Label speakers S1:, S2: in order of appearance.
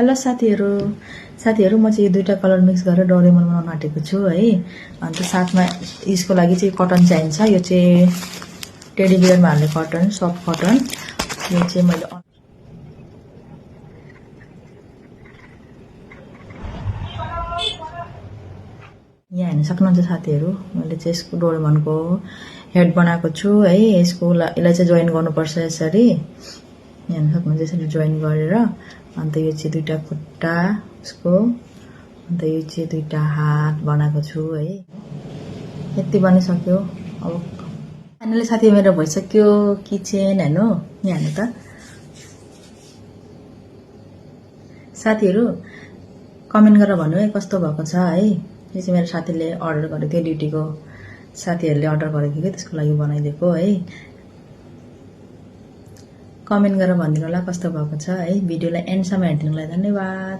S1: Hello साथीहरु म चाहिँ यो दुईटा कलर मिक्स गरेर डोरेमोन बनाउन आँटेको छु है। अन्त साथमा यसको लागि चाहिँ कटन चाहिन्छ। यो चाहिँ टेडी बियरमा हाल्ने कटन, सफ्ट कटन। यो चाहिँ मैले यहाँ हेर्न सक्नुहुन्छ साथीहरु, मैले चाहिँ यसको डोरेमोनको हेड बनाएको छु है। यसलाई चाहिँ जोइन गर्नुपर्छ यसरी। यहाँ हेर्न सक्नुहुन्छ यसरी जोइन गरेर। अन्त यो चाहिँ दुईटा खुट्टा यसको, अन्त यो चाहिँ दुईटा हात बनाएको छु है। यति बनिसक्यो। अब फाइनली साथी मेरो भइसक्यो किचन हेर्नु। यहाँ हेर्नु त साथीहरु, कमेन्ट गरेर भन्नु है कस्तो भएको छ है। यो चाहिँ मेरो साथीले अर्डर गरेको थियो, ड्युटीको साथीहरुले अर्डर गरेको थियो, त्यसको लागि बनाइदिएको है। कमेन्ट गरेर भनिदिनु होला कस्तो भएको छ है। भिडियोलाई एन्डसम्म हेरिदिनुलाई धन्यवाद।